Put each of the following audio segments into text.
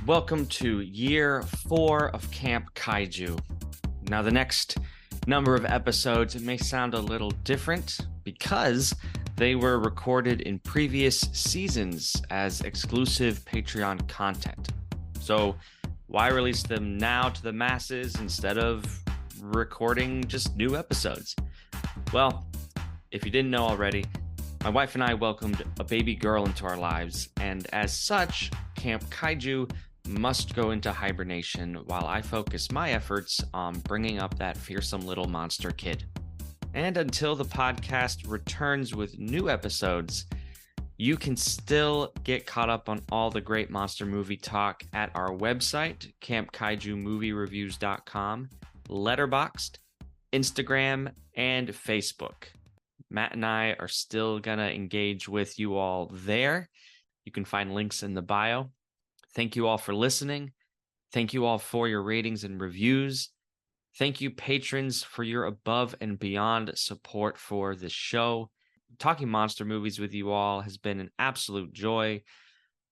Welcome to year 4 of Camp Kaiju. Now, the next number of episodes may sound a little different because they were recorded in previous seasons as exclusive Patreon content. So why release them now to the masses instead of recording just new episodes? Well, if you didn't know already, my wife and I welcomed a baby girl into our lives, and as such, Camp Kaiju must go into hibernation while I focus my efforts on bringing up that fearsome little monster kid. And until the podcast returns with new episodes, you can still get caught up on all the great monster movie talk at our website, campkaijumoviereviews.com, Letterboxd, Instagram, and Facebook. Matt and I are still gonna engage with you all there. You can find links in the bio. Thank you all for listening. Thank you all for your ratings and reviews. Thank you, patrons, for your above and beyond support for this show. Talking monster movies with you all has been an absolute joy.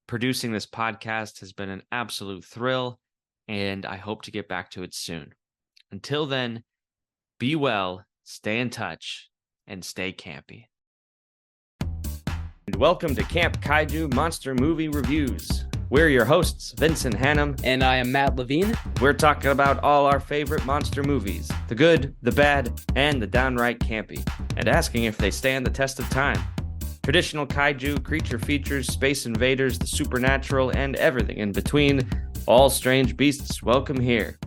Producing this podcast has been an absolute thrill, and I hope to get back to it soon. Until then, be well, stay in touch, and stay campy. And welcome to Camp Kaiju Monster Movie Reviews. We're your hosts, Vincent Hannam. And I am Matt Levine. We're talking about all our favorite monster movies, the good, the bad, and the downright campy, and asking if they stand the test of time. Traditional kaiju, creature features, space invaders, the supernatural, and everything in between. All strange beasts welcome here.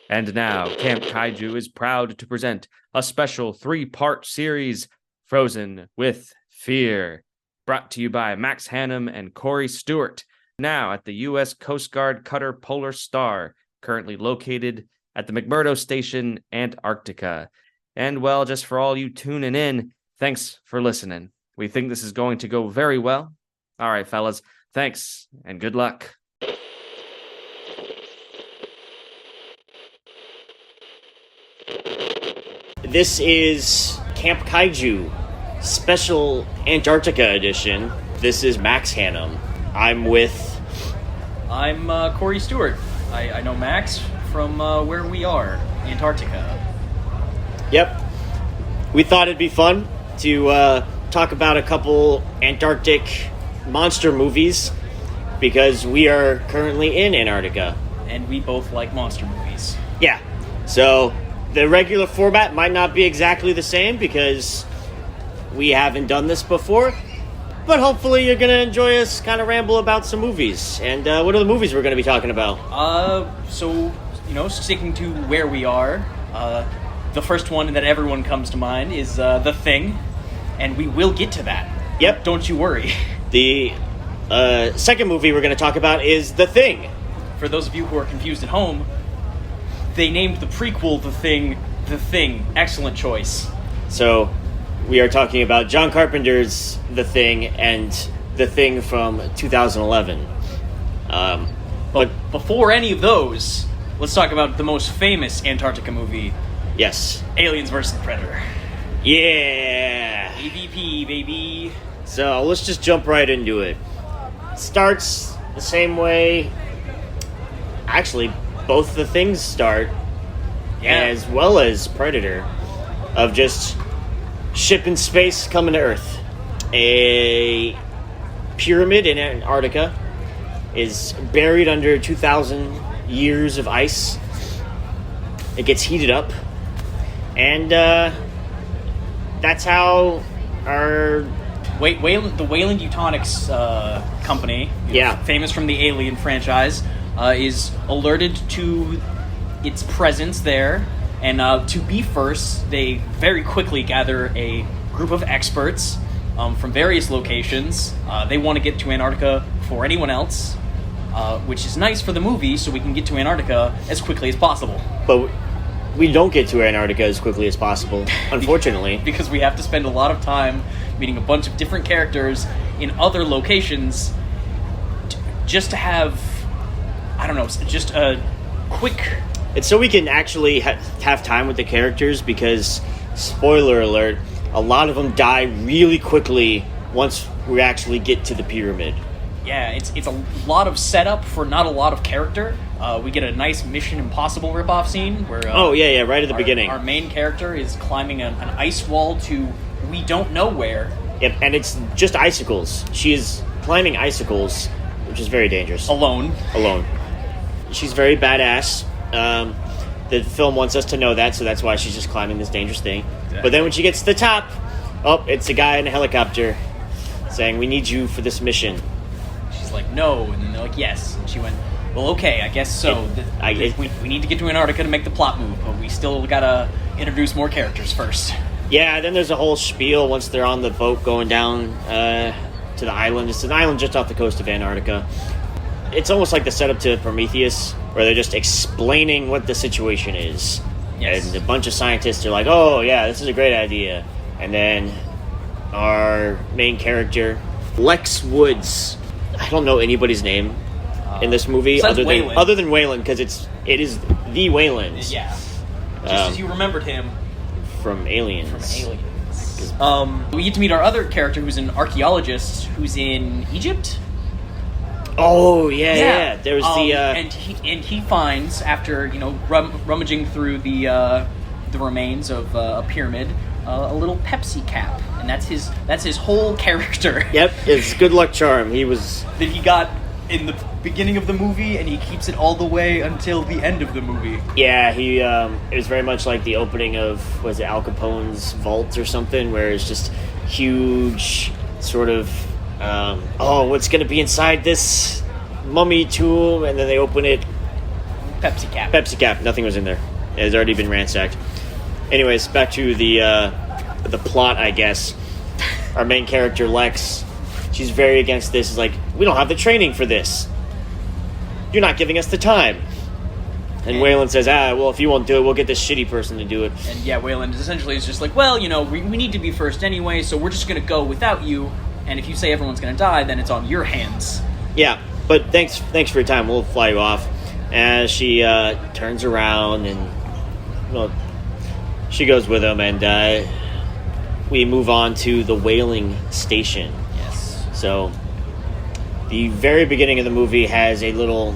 And now, Camp Kaiju is proud to present a special 3-part series, Frozen with Fear, brought to you by Max Hannam and Cory Stewart, now at the U.S. Coast Guard cutter Polar Star, currently located at the McMurdo Station, Antarctica. And well, just for all you tuning in, thanks for listening. We think this is going to go very well. All right, fellas, thanks and good luck. This is Camp Kaiju, special Antarctica edition. This is Max Hannam. I'm Cory Stewart. I know Max from where we are, Antarctica. Yep. We thought it'd be fun to talk about a couple Antarctic monster movies because we are currently in Antarctica. And we both like monster movies. Yeah. So the regular format might not be exactly the same because we haven't done this before, but hopefully you're going to enjoy us kind of ramble about some movies. And what are the movies we're going to be talking about? Sticking to where we are, the first one that everyone comes to mind is The Thing, and we will get to that. Yep. Don't you worry. The second movie we're going to talk about is The Thing. For those of you who are confused at home, they named the prequel The Thing. Excellent choice. So, we are talking about John Carpenter's The Thing and The Thing from 2011. But before any of those, let's talk about the most famous Antarctica movie. Yes. Aliens vs. Predator. Yeah! AVP, baby. So, let's just jump right into it. Starts the same way. Actually, both the things start, as well as Predator, of just ship in space coming to Earth. A pyramid in Antarctica is buried under 2,000 years of ice. It gets heated up, and that's how our the Weyland Eutonics company, famous from the Alien franchise, is alerted to its presence there, and to be first, they very quickly gather a group of experts from various locations. They want to get to Antarctica before anyone else, which is nice for the movie, so we can get to Antarctica as quickly as possible. But we don't get to Antarctica as quickly as possible, unfortunately. Because we have to spend a lot of time meeting a bunch of different characters in other locations just to have, I don't know, just a quick... It's so we can actually have time with the characters because, spoiler alert, a lot of them die really quickly once we actually get to the pyramid. Yeah, it's a lot of setup for not a lot of character. We get a nice Mission Impossible ripoff scene where... right at the beginning. Our main character is climbing an ice wall to we don't know where. Yep, and it's just icicles. She is climbing icicles, which is very dangerous. Alone. She's very badass. The film wants us to know that, so that's why she's just climbing this dangerous thing. Exactly. But then when she gets to the top, it's a guy in a helicopter saying, "We need you for this mission." She's like, "No," and then they're like, "Yes." And she went, "Well, okay, I guess so. We need to get to Antarctica to make the plot move, but we still gotta introduce more characters first." Yeah, then there's a whole spiel once they're on the boat going down to the island. It's an island just off the coast of Antarctica. It's almost like the setup to Prometheus, where they're just explaining what the situation is. Yes. And a bunch of scientists are like, "Oh, yeah, this is a great idea." And then our main character, Lex Woods. I don't know anybody's name in this movie other than Wayland, because it is the Wayland. Yeah. Just as you remembered him from Aliens. We get to meet our other character, who's an archaeologist, who's in Egypt. Oh yeah. There's and he finds, after rummaging through the remains of a pyramid, a little Pepsi cap, and that's his whole character. Yep, it's good luck charm. That he got in the beginning of the movie, and he keeps it all the way until the end of the movie. Yeah, it was very much like the opening of, was it Al Capone's vault or something, where it's just huge sort of what's going to be inside this mummy tomb, and then they open it. Pepsi cap. Nothing was in there. It has already been ransacked. Anyways, back to the plot, I guess. Our main character, Lex, she's very against this. Is like, we don't have the training for this. You're not giving us the time. And Wayland says, well, if you won't do it, we'll get this shitty person to do it. And yeah, Wayland essentially is just like, well, we need to be first anyway, so we're just going to go without you. And if you say everyone's going to die, then it's on your hands. Yeah, but thanks for your time. We'll fly you off. As she turns around and, she goes with him, and we move on to the whaling station. Yes. So, the very beginning of the movie has a little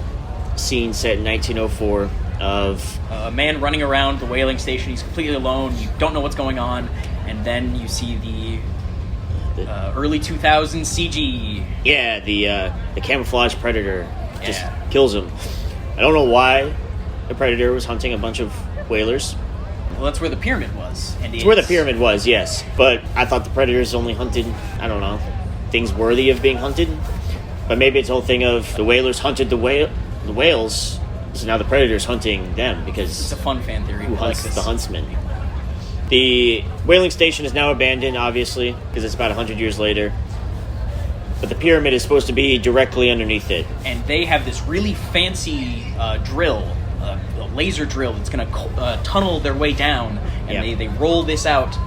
scene set in 1904 of a man running around the whaling station. He's completely alone. You don't know what's going on. And then you see the early 2000s CG. Yeah, the camouflage predator just kills him. I don't know why the predator was hunting a bunch of whalers. Well, that's where the pyramid was. It's where the pyramid was, yes. But I thought the predators only hunted, I don't know, things worthy of being hunted. But maybe it's a whole thing of the whalers hunted the whales, so now the predator's hunting them, because it's a fun fan theory. Who hunts the huntsman? The whaling station is now abandoned, obviously, because it's about 100 years later. But the pyramid is supposed to be directly underneath it. And they have this really fancy drill, a laser drill that's going to tunnel their way down. And they roll this out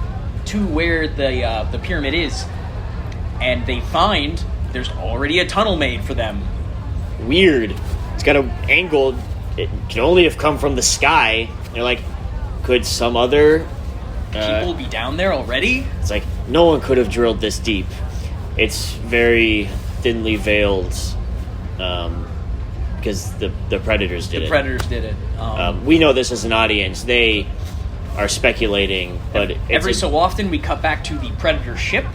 to where the pyramid is. And they find there's already a tunnel made for them. Weird. It's got an angle. It can only have come from the sky. They're like, could some other... people be down there already? It's like, no one could have drilled this deep. It's very thinly veiled, because the predators did it. The predators did it. We know this as an audience. They are speculating, but every so often we cut back to the predator ship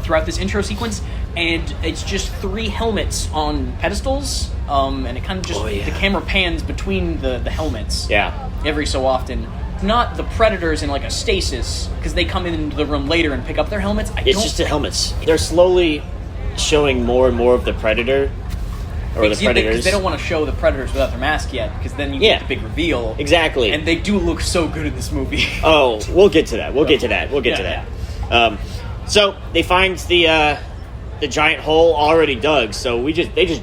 throughout this intro sequence, and it's just 3 helmets on pedestals, and it kind of just the camera pans between the helmets. Yeah. Every so often. Not the predators in like a stasis, because they come into the room later and pick up their helmets. It's just the helmets. They're slowly showing more and more of the predator, or the predators. Because they don't want to show the predators without their mask yet, because then you get the big reveal. Exactly. And they do look so good in this movie. Oh, we'll get to that. We'll get to that. So they find the giant hole already dug. So they just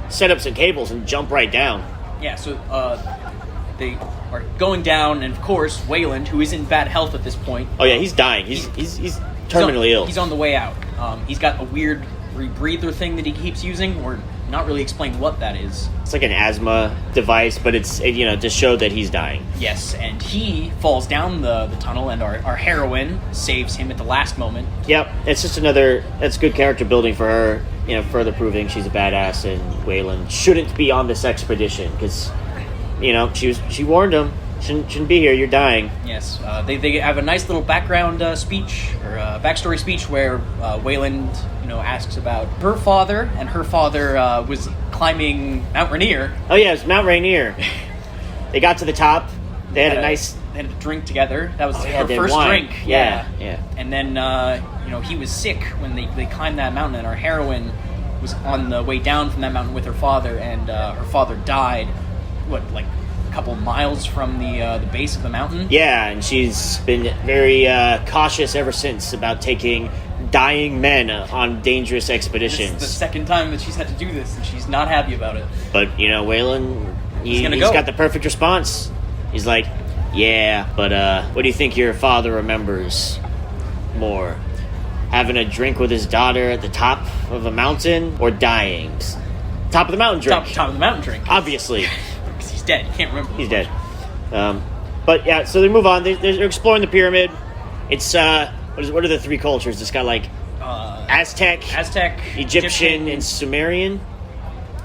set up some cables and jump right down. Yeah. So they are going down, and of course, Wayland, who is in bad health at this point. Oh yeah, he's dying. He's terminally ill. He's on the way out. He's got a weird rebreather thing that he keeps using, or not really explained what that is. It's like an asthma device, but it's to show that he's dying. Yes, and he falls down the tunnel, and our heroine saves him at the last moment. Yep, it's just that's good character building for her, further proving she's a badass, and Wayland shouldn't be on this expedition, because, she warned him, shouldn't be here, you're dying. Yes, they have a nice little background speech, or backstory speech, where Wayland, asks about her father, and her father was climbing Mount Rainier. Oh yeah, it's Mount Rainier. They got to the top, they had a drink together. That was her first wine. drink. Yeah. And then, he was sick when they climbed that mountain, and our heroine was on the way down from that mountain with her father, and her father died, a couple miles from the base of the mountain? Yeah, and she's been very cautious ever since about taking dying men on dangerous expeditions. This is the second time that she's had to do this, and she's not happy about it. But, Wayland, he's got the perfect response. He's like, yeah, but what do you think your father remembers more? Having a drink with his daughter at the top of a mountain, or dying? Top of the mountain drink. Top of the mountain drink. Obviously. Because he's dead. You can't remember. He's dead. But yeah, so they move on. They're exploring the pyramid. It's, what are the three cultures? It's got Aztec, Egyptian, and Sumerian.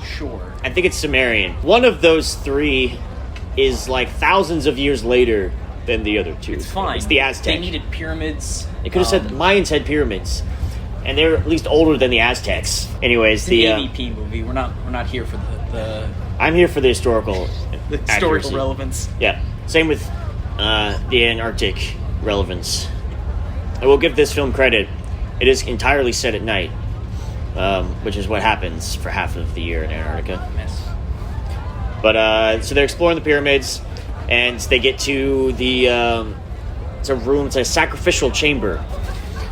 Sure. I think it's Sumerian. One of those three is thousands of years later than the other two. It's fine. It's the Aztec. They needed pyramids. They could have said the Mayans had pyramids, and they're at least older than the Aztecs. Anyways, it's an AVP movie. We're not here for the I'm here for the historical relevance. Yeah. Same with the Antarctic relevance. I will give this film credit. It is entirely set at night, which is what happens for half of the year in Antarctica. Yes. But so they're exploring the pyramids, and they get to the it's a room. It's a sacrificial chamber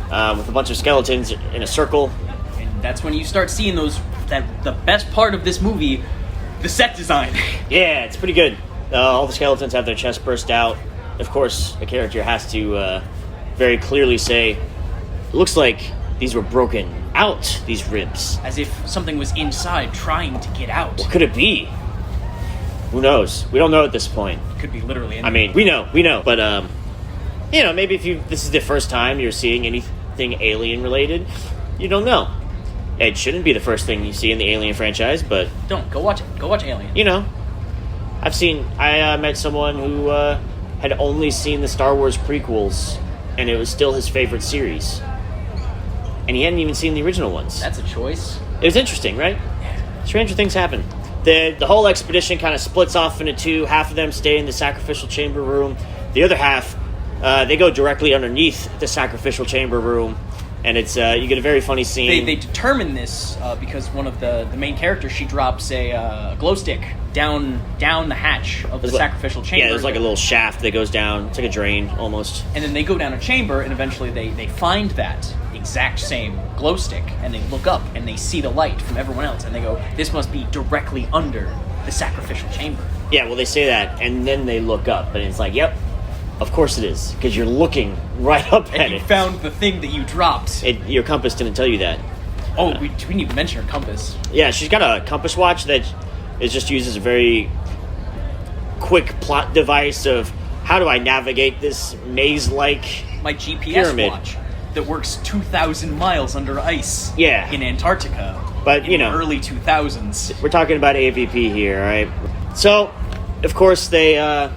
with a bunch of skeletons in a circle. And that's when you start seeing the best part of this movie, the set design. Yeah, it's pretty good. All the skeletons have their chests burst out. Of course, a character has to very clearly say, it looks like these were broken out, these ribs. As if something was inside trying to get out. What could it be? Who knows? We don't know at this point. It could be literally anything. I mean, we know. But, maybe if this is the first time you're seeing anything alien-related, you don't know. It shouldn't be the first thing you see in the Alien franchise, but... Don't. Go watch it. Go watch Alien. I met someone who had only seen the Star Wars prequels, and it was still his favorite series. And he hadn't even seen the original ones. That's a choice. It was interesting, right? Stranger things happen. The whole expedition kind of splits off into two. Half of them stay in the sacrificial chamber room. The other half, they go directly underneath the sacrificial chamber room. And it's you get a very funny scene. They determine this because one of the main characters, she drops a glow stick down the hatch of the sacrificial chamber. Yeah, there's a little shaft that goes down. It's like a drain, almost. And then they go down a chamber, and eventually they find that exact same glow stick, and they look up, and they see the light from everyone else, and they go, this must be directly under the sacrificial chamber. Yeah, well, they say that, and then they look up, and it's like, yep, of course it is, because you're looking right up at it. And you found the thing that you dropped. Your compass didn't tell you that. Oh, we didn't even mention her compass. Yeah, she's got a compass watch that is just used as a very quick plot device of how do I navigate this maze-like My GPS pyramid. watch that works 2,000 miles under ice in Antarctica. But, in the early 2000s. We're talking about AVP here, right? So, of course, they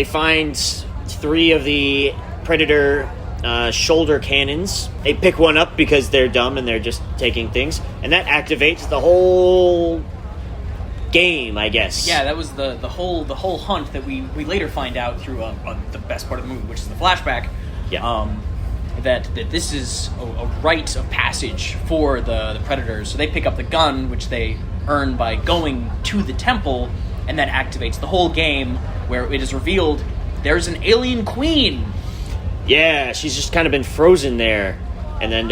find 3 of the Predator shoulder cannons. They pick one up because they're dumb and they're just taking things, and that activates the whole game, I guess. Yeah, that was the whole hunt that we later find out through the best part of the movie, which is the flashback. Yeah. That this is a rite of passage for the Predators. So they pick up the gun, which they earn by going to the temple, and that activates the whole game, where it is revealed there's an alien queen. Yeah, she's just kind of been frozen there. And then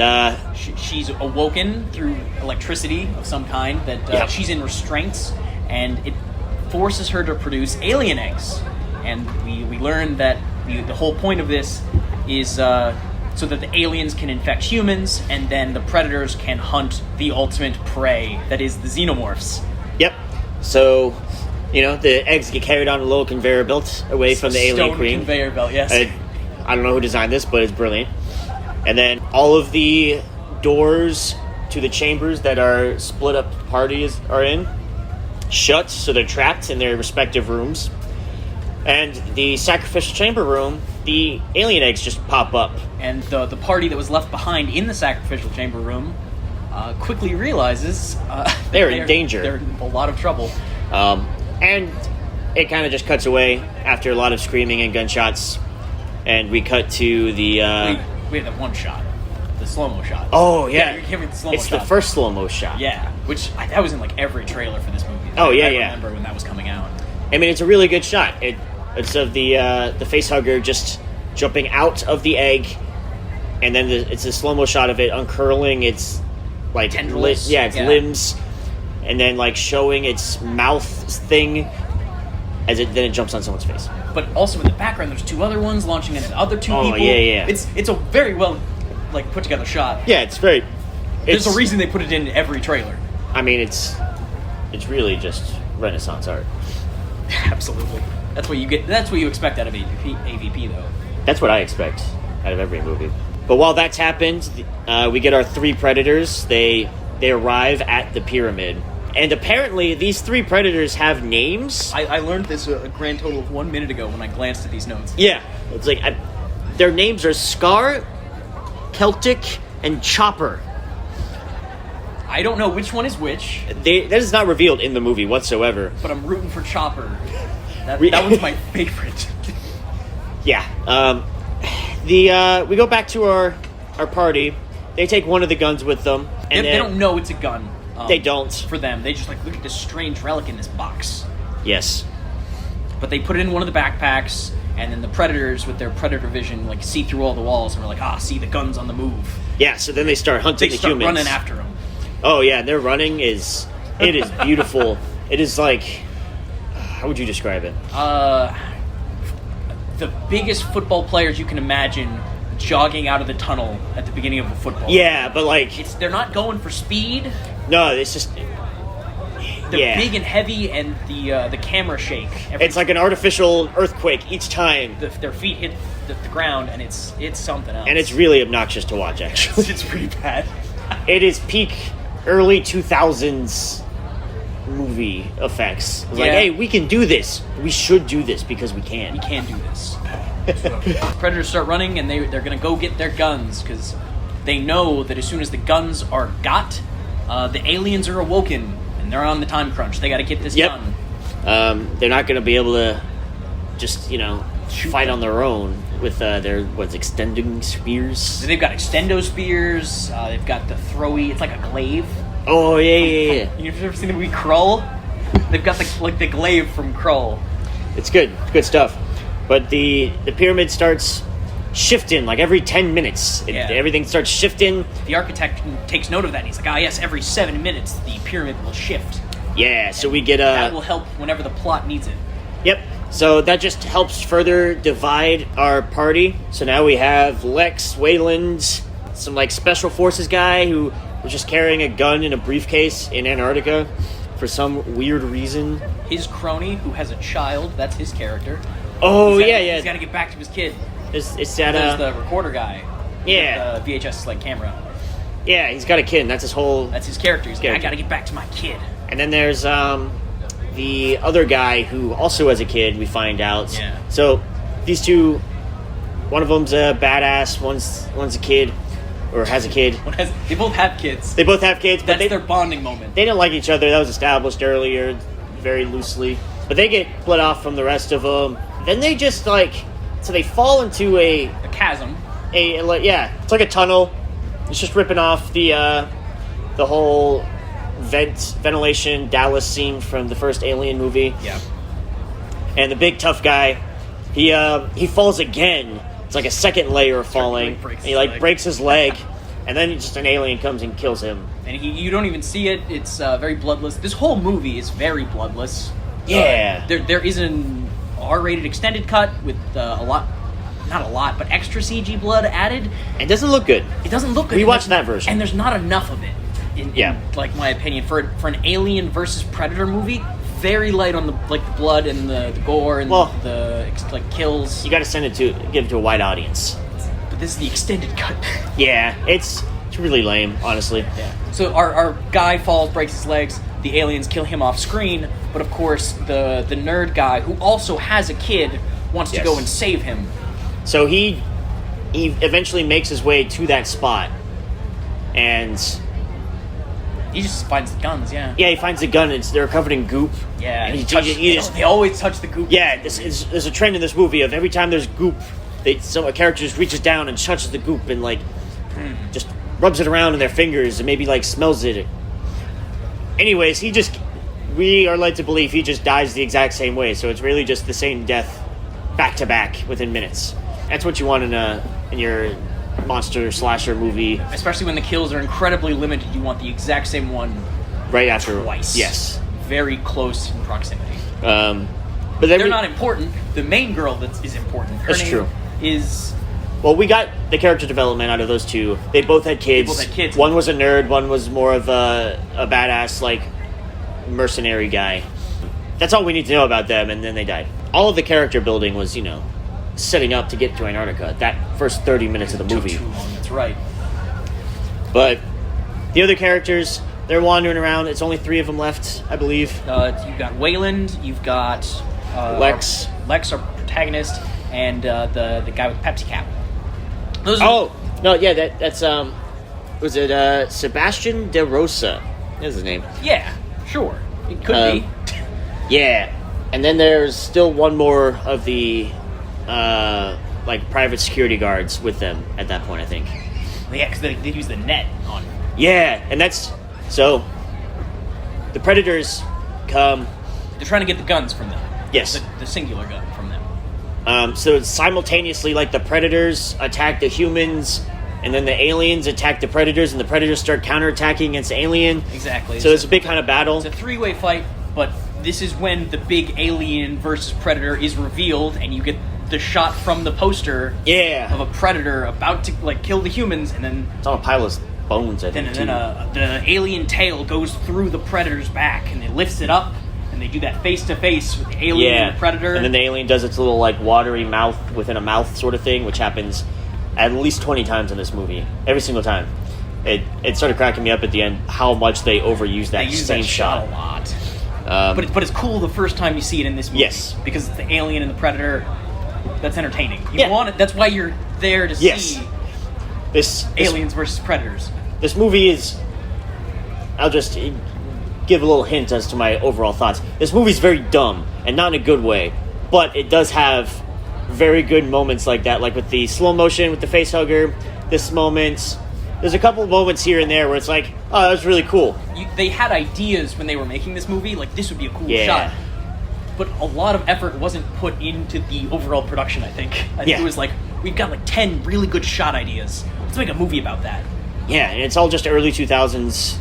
she's awoken through electricity of some kind, that she's in restraints, and it forces her to produce alien eggs. and we learn that the whole point of this is so that the aliens can infect humans, and then the predators can hunt the ultimate prey, that is the xenomorphs. Yep. So, the eggs get carried on a little conveyor belt away from the alien queen. Conveyor belt, yes. I don't know who designed this, but it's brilliant. And then all of the doors to the chambers that our split up parties are in shut, so they're trapped in their respective rooms. And the sacrificial chamber room, the alien eggs just pop up. And the party that was left behind in the sacrificial chamber room quickly realizes they're in danger. They're in a lot of trouble. And it kind of just cuts away after a lot of screaming and gunshots. And we cut to the... we had that one shot. The slow-mo shot. Oh, yeah. You're giving the slow-mo shot. It's the first slow-mo shot. Yeah, which that was in like every trailer for this movie. Oh, yeah, I remember when that was coming out. I mean, it's a really good shot. It's of the facehugger just jumping out of the egg, and then it's a slow-mo shot of it uncurling its like tendrils. Limbs, and then like showing its mouth thing as then it jumps on someone's face. But also in the background, there's two other ones launching into other two people. Oh yeah. It's a very well like put together shot. Yeah, it's very. There's a reason they put it in every trailer. I mean, it's really just Renaissance art. Absolutely. That's what you get. That's what you expect out of AVP, though. That's what I expect out of every movie. But while that's happened, we get our three predators. They arrive at the pyramid, and apparently these three predators have names. I learned this a grand total of 1 minute ago when I glanced at these notes. Yeah, it's like their names are Scar, Celtic, and Chopper. I don't know which one is which. That is not revealed in the movie whatsoever. But I'm rooting for Chopper. That one's my favorite. Yeah. We go back to our party. They take one of the guns with them. And they don't know it's a gun. They don't. For them. They just look at this strange relic in this box. Yes. But they put it in one of the backpacks, and then the predators with their predator vision see through all the walls, and we're like, see, the gun's on the move. Yeah, so then they start hunting the humans. They start running after them. Oh, yeah, their running is beautiful. It is like, how would you describe it? The biggest football players you can imagine jogging out of the tunnel at the beginning of a football. Yeah, but like... They're not going for speed. No, it's just... They're big and heavy, and the camera shake. It's like an artificial earthquake each time. Their feet hit the ground, and it's something else. And it's really obnoxious to watch, actually. It's pretty bad. It is peak early 2000s movie effects. It's like, hey, we can do this. We should do this because we can. We can do this. Predators start running, and they're going to go get their guns because they know that as soon as the guns are got, the aliens are awoken, and they're on the time crunch. They got to get this done. They're not going to be able to just, fight on their own with their extending spears. They've got extendo spears. They've got the throwy. It's like a glaive. Oh yeah. You've ever seen the movie Krull? They've got the glaive from Krull. It's good. It's good stuff. But the pyramid starts shifting like every 10 minutes. Everything starts shifting. The architect takes note of that, and he's like, yes, every 7 minutes the pyramid will shift. Yeah, so we get that will help whenever the plot needs it. Yep. So that just helps further divide our party. So now we have Lex, Wayland, some special forces guy who was just carrying a gun in a briefcase in Antarctica for some weird reason. His crony, who has a child, that's his character. Oh, yeah. He's got to get back to his kid. There's the recorder guy. Yeah. The VHS camera. Yeah, he's got a kid, and that's his whole... That's his character. He's like, I got to get back to my kid. And then there's the other guy who also has a kid, we find out. Yeah. So these two, one of them's a badass, one's a kid, or has a kid. They both have kids. But that's their bonding moment. They didn't like each other. That was established earlier, very loosely. But they get split off from the rest of them. Then they just so they fall into a chasm. It's like a tunnel. It's just ripping off the whole ventilation Dallas scene from the first Alien movie. Yeah. And the big tough guy, he falls again. It's like a second layer of falling. He breaks his leg, and then just an alien comes and kills him. And you don't even see it. It's very bloodless. This whole movie is very bloodless. Yeah. There isn't R-rated extended cut with not a lot, but extra CG blood added. It doesn't look good. It doesn't look good. We watched that version. And there's not enough of it, in like, my opinion. For an Alien versus Predator movie, very light on the blood and the gore and the kills. You got to give it to a wide audience. But this is the extended cut. Yeah, it's really lame, honestly. Yeah. So our guy falls, breaks his legs. The aliens kill him off screen, but of course the nerd guy, who also has a kid, wants to go and save him. So he eventually makes his way to that spot, and he just finds the guns. Yeah, he finds the gun. They're covered in goop. Yeah, and they always touch the goop. Yeah, there's a trend in this movie of every time there's goop, a character just reaches down and touches the goop and just rubs it around in their fingers and maybe smells it. Anyways, we are led to believe he just dies the exact same way. So it's really just the same death, back to back within minutes. That's what you want in your monster slasher movie. Especially when the kills are incredibly limited, you want the exact same one right after twice. Yes, very close in proximity. But they're not important. The main girl is important. Her name true. Is. Well, we got the character development out of those two. They both had kids. One was a nerd. One was more of a badass, mercenary guy. That's all we need to know about them, and then they died. All of the character building was, setting up to get to Antarctica. That first 30 minutes of the movie. Took too long. That's right. But the other characters, they're wandering around. It's only 3 of them left, I believe. You've got Wayland. You've got Lex. Lex, our protagonist, and the guy with Pepsi cap. That's was it Sebastian De Rosa? That's his name. Yeah, sure. It could be. Yeah. And then there's still one more of the private security guards with them at that point, I think. Yeah, because they use the net on. Yeah, and that's so the Predators come. They're trying to get the guns from them. Yes. The singular gun from them. So it's simultaneously, the Predators attack the humans, and then the aliens attack the Predators, and the Predators start counterattacking against the alien. Exactly. So it's a big kind of battle. It's a 3-way fight, but this is when the big Alien versus Predator is revealed, and you get the shot from the poster of a Predator about to kill the humans, and then it's on a pile of bones, I think. Then the alien tail goes through the Predator's back, and it lifts it up. And they do that face-to-face with the alien and the Predator. And then the alien does its little, watery mouth within a mouth sort of thing, which happens at least 20 times in this movie. Every single time. It started cracking me up at the end how much they overuse that same shot. A lot. But it's cool the first time you see it in this movie. Yes. Because the alien and the Predator, that's entertaining. You want it. That's why you're there to see this aliens versus Predators. This movie is... I'll just... give a little hint as to my overall thoughts. This movie's very dumb, and not in a good way, but it does have very good moments like that, with the slow motion with the face hugger. This moment, there's a couple of moments here and there where it's oh, that was really cool. They had ideas when they were making this movie, this would be a cool shot. But a lot of effort wasn't put into the overall production, I think. I think it was we've got 10 really good shot ideas. Let's make a movie about that. Yeah, and it's all just early 2000s.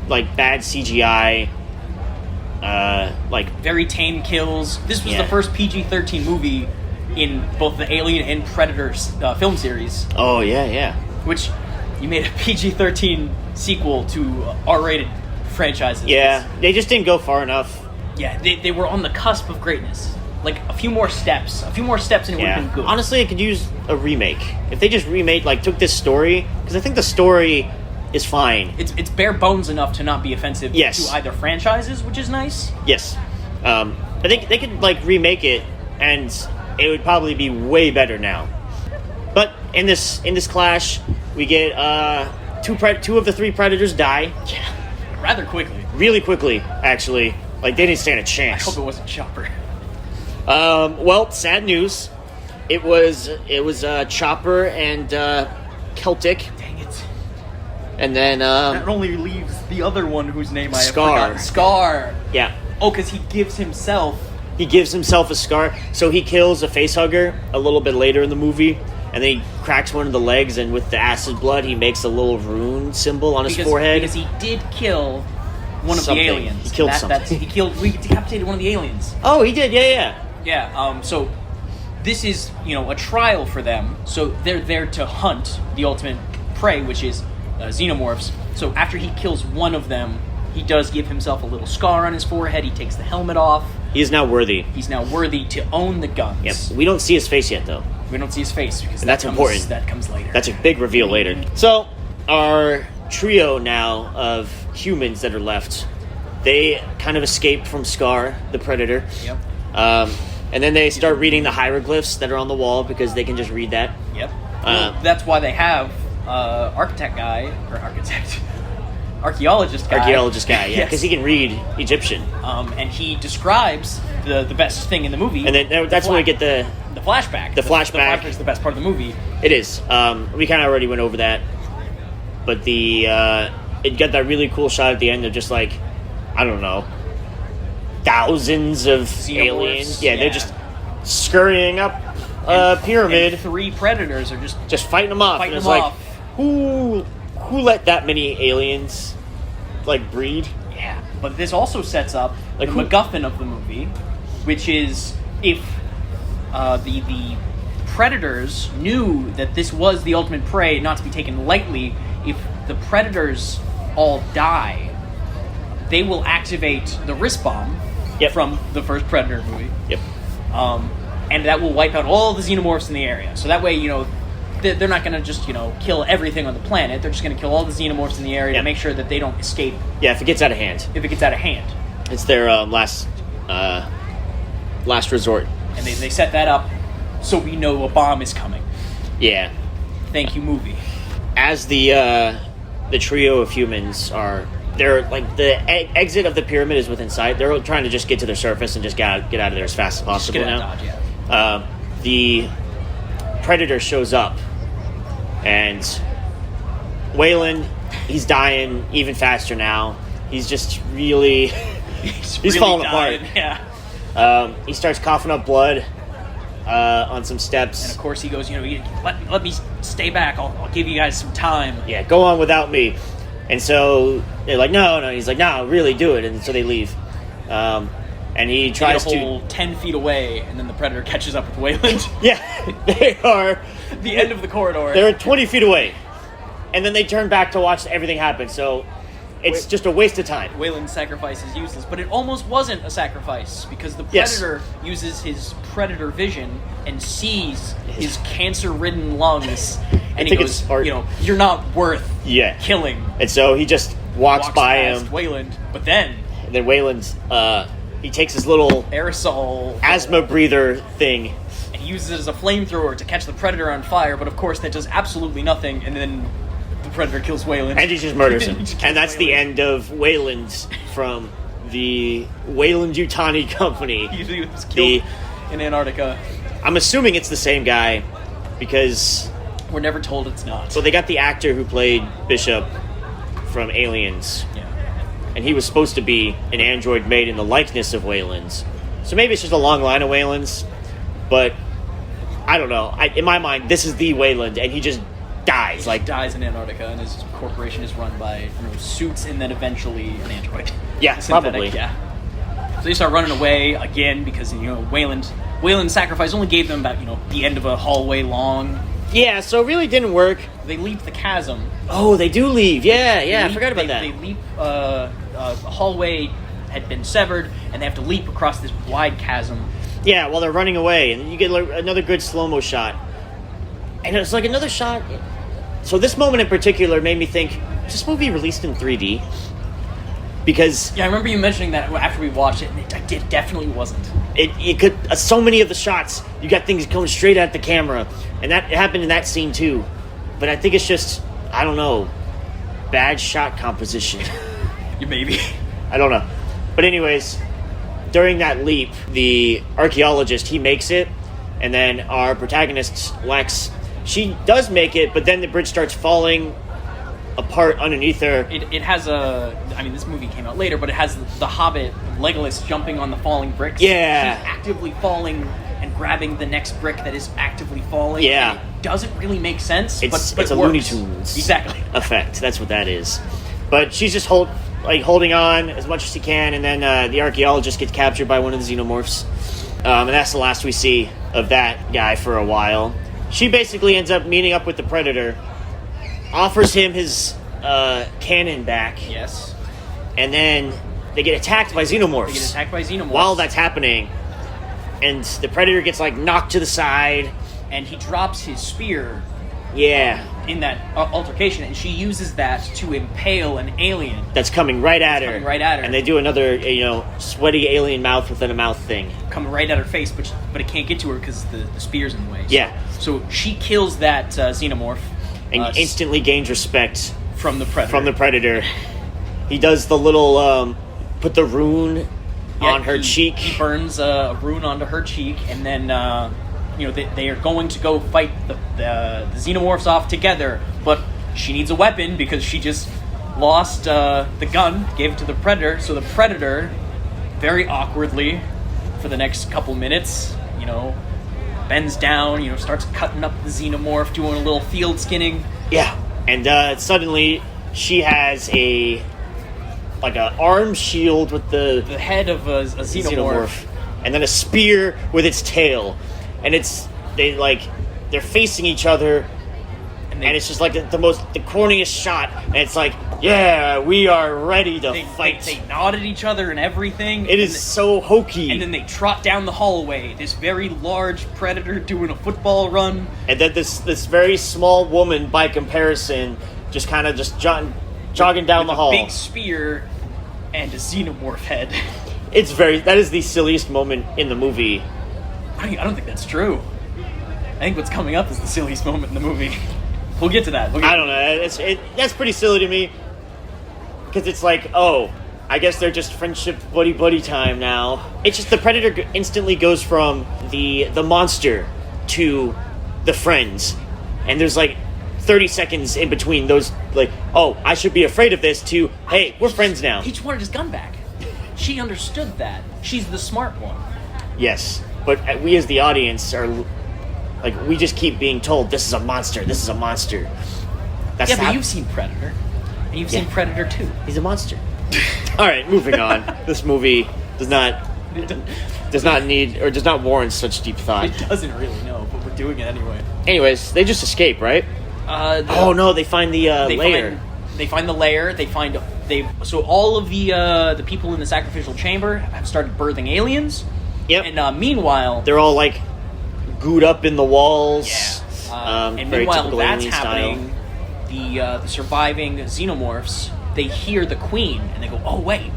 Bad CGI, very tame kills. This was the first PG-13 movie in both the Alien and Predator film series. Oh, yeah. Which, you made a PG-13 sequel to R-rated franchises. Yeah, they just didn't go far enough. Yeah, they were on the cusp of greatness. A few more steps and it would have been good. Honestly, it could use a remake. If they just remade, took this story, because I think the story... is fine. It's bare bones enough to not be offensive to either franchises, which is nice. Yes. I think they could remake it, and it would probably be way better now. But in this clash, we get two of the 3 Predators die. Yeah, rather quickly. Really quickly, actually. They didn't stand a chance. I hope it wasn't Chopper. Well, sad news. It was Chopper and Celtic. And then... that only leaves the other one whose name I have forgotten. Scar. Yeah. Oh, because he gives himself a scar. So he kills a facehugger a little bit later in the movie. And then he cracks one of the legs, and with the acid blood, he makes a little rune symbol on his forehead. Because he did kill one of the aliens. He killed something. We decapitated one of the aliens. Oh, he did, yeah. Yeah. So this is, a trial for them. So they're there to hunt the ultimate prey, which is xenomorphs. So after he kills one of them, he does give himself a little scar on his forehead. He takes the helmet off. He is now worthy. He's now worthy to own the guns. Yep. We don't see his face yet, though. We don't see his face because that's important. That comes later. That's a big reveal later. So, our trio now of humans that are left, they kind of escape from Scar, the Predator. Yep. And then they start reading the hieroglyphs that are on the wall because they can just read that. Yep. That's why they have architectologist guy, yeah, because he can read Egyptian. And he describes the best thing in the movie. And then that's when we get the flashback. The flashback. The flashback is the best part of the movie. It is. We kind of already went over that. But it got that really cool shot at the end of just like, I don't know, thousands of Xenomorphs. aliens. Yeah, they're just scurrying up a pyramid. And 3 predators are just fighting them off. Fighting them like, off. Who let that many aliens breed? Yeah, but this also sets up the who? MacGuffin of the movie, which is if the predators knew that this was the ultimate prey, not to be taken lightly. If the predators all die, they will activate the wrist bomb from the first Predator movie. Yep. And that will wipe out all the xenomorphs in the area. So that way, they're not going to just, kill everything on the planet. They're just going to kill all the xenomorphs in the area to make sure that they don't escape. Yeah, if it gets out of hand. It's their last resort. And they set that up so we know a bomb is coming. Yeah. Thank you, movie. As the trio of humans they're the exit of the pyramid is within sight. They're trying to just get to the surface and just get out of there as fast as possible now. Dodge, the Predator shows up, and Wayland, he's dying even faster now. He's just really he's really falling dying, apart. Yeah. He starts coughing up blood on some steps, and of course he goes, let me stay back. I'll give you guys some time. Yeah, go on without me. And so they're like, no. He's like, no, really do it. And so they leave. And he tries to... 10 feet away, and then the Predator catches up with Wayland. Yeah, they are... the end of the corridor. They're 20 feet away. And then they turn back to watch everything happen. So it's just a waste of time. Wayland's sacrifice is useless. But it almost wasn't a sacrifice, because the Predator uses his Predator vision and sees his cancer-ridden lungs. And he goes, you're not worth killing. And so he just walks by him. Wayland. But then Wayland, he takes his little aerosol asthma breather thing. And he uses it as a flamethrower to catch the Predator on fire. But of course that does absolutely nothing. And then the Predator kills Wayland. And he just murders him. And that's the end of Wayland from the Weyland-Yutani Company. He was killed in Antarctica. I'm assuming it's the same guy because... we're never told it's not. So they got the actor who played Bishop from Aliens. Yeah. And he was supposed to be an android made in the likeness of Wayland's. So maybe it's just a long line of Wayland's. But I don't know. In my mind, this is the Wayland, and he just dies. He dies in Antarctica, and his corporation is run by suits and then eventually an android. Yeah, probably. Yeah. So they start running away again because Wayland's sacrifice only gave them about the end of a hallway long. Yeah, so it really didn't work. They leap the chasm. Oh, they do leave. Yeah, I forgot about that. They leap. A hallway had been severed, and they have to leap across this wide chasm. Yeah, while they're running away, and you get another good slow-mo shot. And it's like another shot. So this moment in particular made me think, was this movie released in 3D? Because... yeah, I remember you mentioning that after we watched it, and it definitely wasn't. It could... so many of the shots, you got things going straight at the camera. And that happened in that scene, too. But I think it's just, I don't know, bad shot composition. Maybe. I don't know. But anyways, during that leap, the archaeologist, he makes it. And then our protagonist, Lex, she does make it, but then the bridge starts falling apart underneath her. It has this movie came out later, but it has the Hobbit, Legolas, jumping on the falling bricks. Yeah. He's actively falling and grabbing the next brick that is actively falling. Yeah. And it doesn't really make sense, but it's a Looney Tunes effect. That's what that is. But she's just holding on as much as she can, and then the archaeologist gets captured by one of the xenomorphs. And that's the last we see of that guy for a while. She basically ends up meeting up with the Predator, offers him his cannon back. Yes. And then they get attacked by xenomorphs. They get attacked by xenomorphs. While that's happening. And the Predator gets, like, knocked to the side. And he drops his spear. Yeah. In that altercation, and she uses that to impale an alien. That's coming right at her. And they do another, sweaty alien mouth within a mouth thing. Coming right at her face, but it can't get to her because the spear's in the way. Yeah. So she kills that xenomorph. And instantly gains respect. From the Predator. He does the little, put the rune on her cheek. He burns a rune onto her cheek, and then... they are going to go fight the xenomorphs off together, but she needs a weapon because she just lost the gun, gave it to the Predator. So the Predator, very awkwardly, for the next couple minutes, bends down, starts cutting up the xenomorph, doing a little field skinning. Yeah, and suddenly she has an arm shield with the head of a xenomorph, and then a spear with its tail. And they're facing each other, and it's just like the corniest shot. And it's like, yeah, we are ready to fight. They nod at each other and everything. It is so hokey. And then they trot down the hallway. This very large Predator doing a football run. And then this very small woman, by comparison, just kind of jogging down the hall. With a big spear and a xenomorph head. That is the silliest moment in the movie. I don't think that's true. I think what's coming up is the silliest moment in the movie. We'll get to that. I don't know. That's pretty silly to me. Because it's like, oh, I guess they're just friendship buddy time now. It's just the Predator instantly goes from the monster to the friends. And there's 30 seconds in between those, oh, I should be afraid of this, to, hey, we're friends now. He just wanted his gun back. She understood that. She's the smart one. Yes. But we as the audience are, we just keep being told, this is a monster, this is a monster. But you've seen Predator. And you've seen Predator 2. He's a monster. All right, moving on. This movie does not need, or does not warrant such deep thought. It doesn't really, no, but we're doing it anyway. Anyways, they just escape, right? They find the lair. They find the lair. So all of the people in the sacrificial chamber have started birthing aliens. Yep. And meanwhile... They're all, gooed up in the walls. Yeah. And meanwhile that's happening, the surviving xenomorphs, they hear the queen, and they go, oh, wait.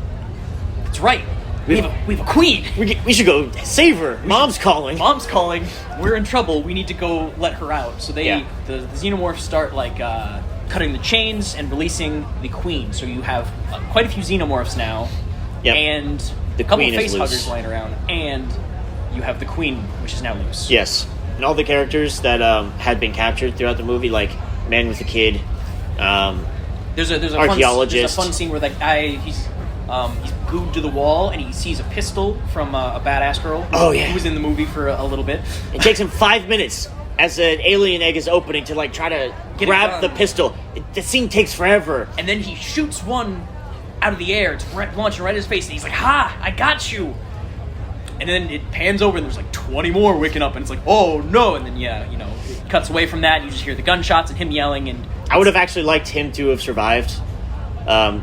That's right. We have a queen. We should go save her. Mom's calling. We're in trouble. We need to go let her out. So the xenomorphs start, cutting the chains and releasing the queen. So you have quite a few xenomorphs now. Yep. And... The a couple queen of face is loose. huggers lying around, and you have the queen, which is now loose. Yes, and all the characters that had been captured throughout the movie, like Man with a Kid, there's a archaeologist. Fun scene where that guy he's glued to the wall, and he sees a pistol from a badass girl. Who was in the movie for a little bit. It takes him 5 minutes as an alien egg is opening to try to grab the pistol. The scene takes forever, and then he shoots one out of the air. It's launching right in his face, and he's like, ha, I got you. And then it pans over, and there's 20 more waking up, and it's like, oh no. And then it cuts away from that, and you just hear the gunshots and him yelling. And I would have actually liked him to have survived,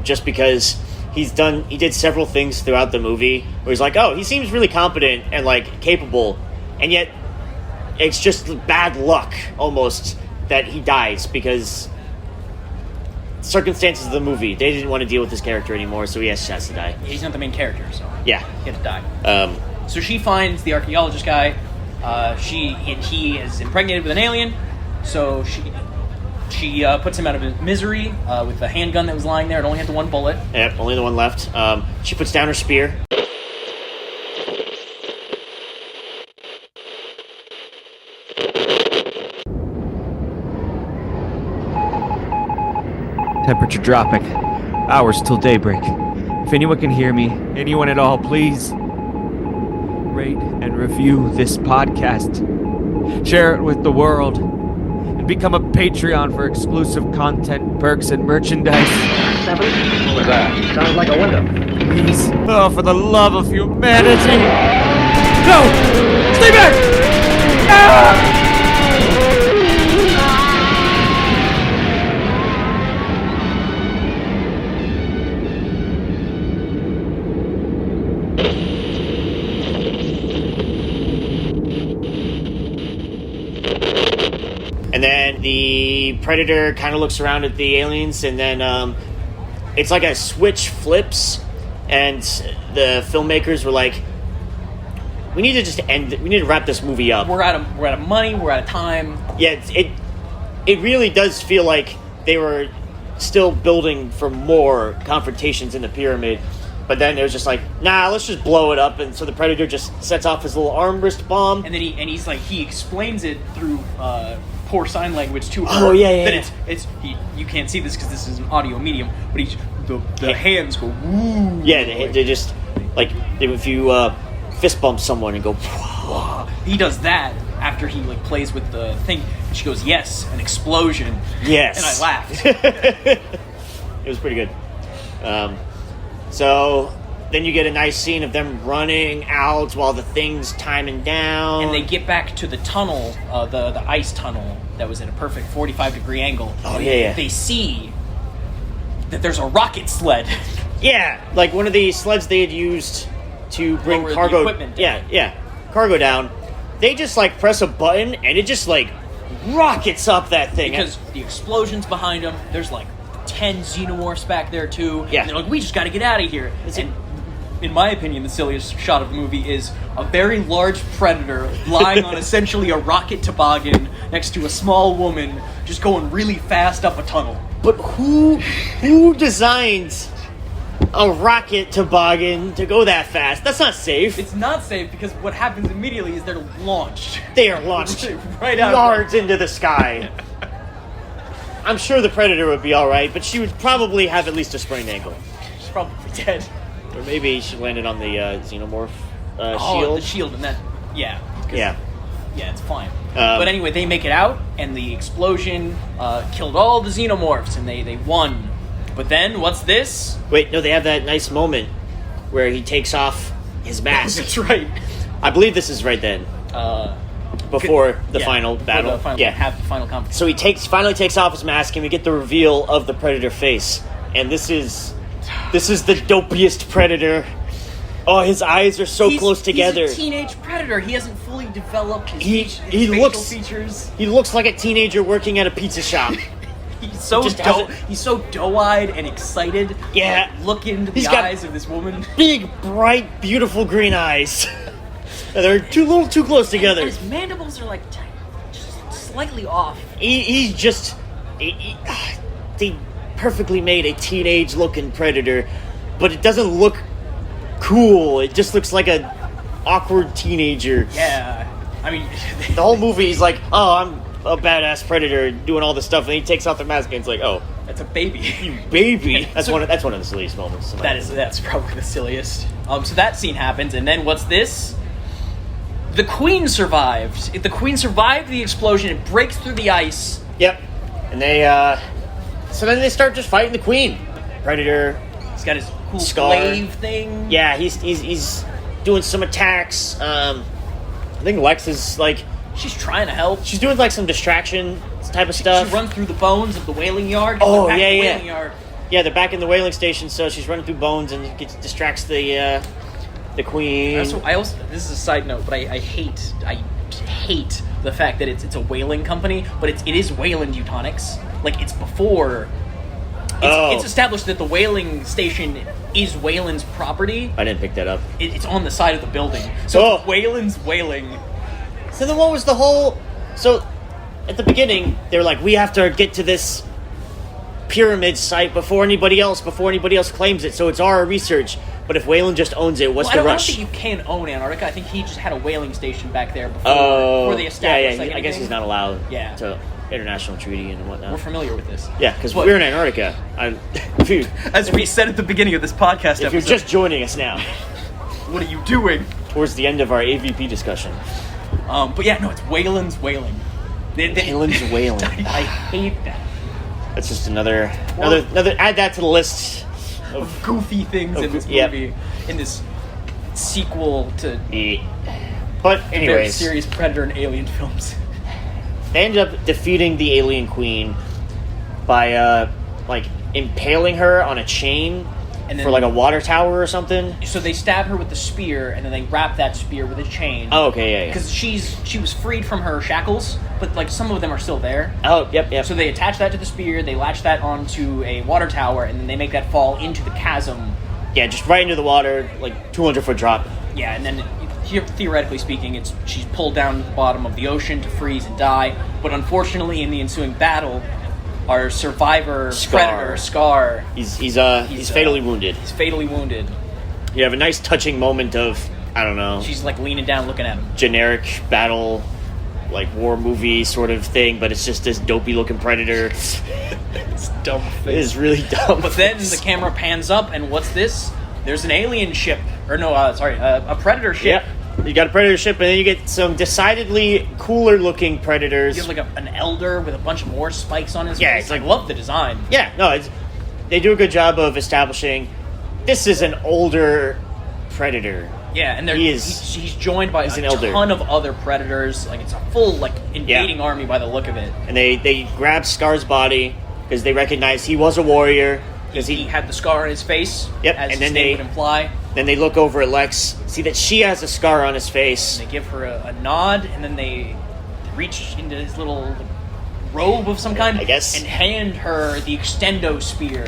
just because he did several things throughout the movie where he's like, oh, he seems really competent and capable, and yet it's just bad luck almost that he dies, because circumstances of the movie, they didn't want to deal with this character anymore, so he has to die. He's not the main character, so he had to die. So she finds the archaeologist guy. He is impregnated with an alien, so she puts him out of his misery with the handgun that was lying there. It only had the one bullet. Yep, only the one left. She puts down her spear. Temperature dropping. Hours till daybreak. If anyone can hear me, anyone at all, please rate and review this podcast. Share it with the world. And become a Patreon for exclusive content, perks, and merchandise. 7? What was that? Sounds like a window. Please. Oh, for the love of humanity. No! Stay back! Ah! And then the Predator kind of looks around at the aliens, and then it's like a switch flips, and the filmmakers were like, "We need to just end it. We need to wrap this movie up. We're out of money. We're out of time." Yeah, it really does feel like they were still building for more confrontations in the pyramid, but then it was just like, nah, let's just blow it up. And so the Predator just sets off his little arm wrist bomb, and then he explains it through poor sign language to her. Oh yeah. That you can't see this because this is an audio medium, but the hands go woo. Yeah, they just like if you fist bump someone and go. He does that after he plays with the thing. And she goes, "Yes, an explosion." Yes, and I laughed. It was pretty good. So then you get a nice scene of them running out while the thing's timing down. And they get back to the tunnel, the ice tunnel that was at a perfect 45-degree angle. Oh, yeah. They see that there's a rocket sled. Yeah, like one of the sleds they had used to bring Lower the cargo. equipment down. Yeah, cargo down. They just press a button and it just rockets up that thing. Because the explosion's behind them. There's 10 xenomorphs back there too. Yeah. And they're like, we just got to get out of here. And in my opinion, the silliest shot of the movie is a very large predator lying on essentially a rocket toboggan next to a small woman just going really fast up a tunnel. But who designed a rocket toboggan to go that fast? That's not safe. It's not safe because what happens immediately is they're launched. They are launched right out yards into the sky. I'm sure the Predator would be alright, but she would probably have at least a sprained ankle. She's probably dead. Or maybe she landed on the xenomorph Oh, shield. the shield and that. Yeah. Yeah. Yeah, it's fine. But anyway, they make it out, and the explosion killed all the xenomorphs, and they won. But then, what's this? Wait, no, they have that nice moment where he takes off his mask. That's right. I believe this is right then. Before the final battle. The final, have the final conflict. So he finally takes off his mask, and we get the reveal of the Predator face. And this is the dopiest Predator. Oh, his eyes are so close together. He's a teenage Predator. He hasn't fully developed his he facial looks features. He looks like a teenager working at a pizza shop. He's so he's so doe-eyed and excited. Yeah. Look into the eyes of this woman. Big, bright, beautiful green eyes. They're a little too close together. And his mandibles are just slightly off. He's just... they perfectly made a teenage-looking Predator, but it doesn't look cool. It just looks like a awkward teenager. Yeah. I mean... the whole movie, he's like, oh, I'm a badass Predator doing all this stuff, and he takes off the mask, and it's like, oh... That's a baby. You baby. That's one of the silliest moments. That's probably the silliest. So that scene happens, and then what's this? The Queen survived. The Queen survived the explosion. It breaks through the ice. Yep. And they, so then they start just fighting the Queen. Predator. He's got his cool Scar. glaive thing. Yeah, he's doing some attacks. I think Lex is she's trying to help. She's doing some distraction type of stuff. She runs through the bones of the whaling yard. Oh, yeah. yeah. Yard. Yeah, they're back in the whaling station, so she's running through bones and distracts the Queen. This is a side note, but I hate the fact that it's a whaling company, but it is Wayland Eutonics. It's before. It's established that the whaling station is Wayland's property. I didn't pick that up. It's on the side of the building. So Wayland's whaling. So then what was the whole... So, at the beginning, they were like, we have to get to this pyramid site before anybody else claims it, so it's our research. But if Wayland just owns it, what's the rush? I don't think you can own Antarctica. I think he just had a whaling station back there before they established I guess he's not allowed to international treaty and whatnot. We're familiar with this. Yeah, because we're in Antarctica. As we said at the beginning of this podcast if you're just joining us now. What are you doing? Towards the end of our AVP discussion. But yeah, no, it's Wayland's whaling. Wayland's whaling. I hate that. That's just another. Add that to the list of goofy things in this movie. In this sequel to But Very anyways, serious predator and alien films. they end up defeating the alien queen by impaling her on a chain And then, for like a water tower or something. So they stab her with the spear, and then they wrap that spear with a chain. Oh, okay, yeah. Because she was freed from her shackles, but like some of them are still there. Oh, yep. So they attach that to the spear, they latch that onto a water tower, and then they make that fall into the chasm. Yeah, just right into the water, like 200-foot drop. Yeah, and then theoretically speaking, she's pulled down to the bottom of the ocean to freeze and die. But unfortunately, in the ensuing battle, our survivor predator Scar, he's fatally wounded. He's fatally wounded. You have a nice touching moment of, I don't know, She's like leaning down, looking at him. generic battle, like war movie sort of thing, but it's just this dopey looking predator. It's dumb It is really dumb. But then the camera pans up, and what's this? There's an alien ship, a predator ship. Yep. You got a predator ship, and then you get some decidedly cooler looking predators. You have like an elder with a bunch of more spikes on his Yeah, face. it's like- I love the design. Yeah, no, they do a good job of establishing this is an older predator. Yeah, and he's joined by a an elder. ton of other predators. Like it's a full invading army by the look of it. And they grab Scar's body because they recognize he was a warrior. Because He had the scar on his face. Yep, as and his then name would imply. Then they look over at Lex, see that she has a scar on his face. They give her a nod, and then they reach into his little robe of some kind, I guess, and hand her the extendo spear.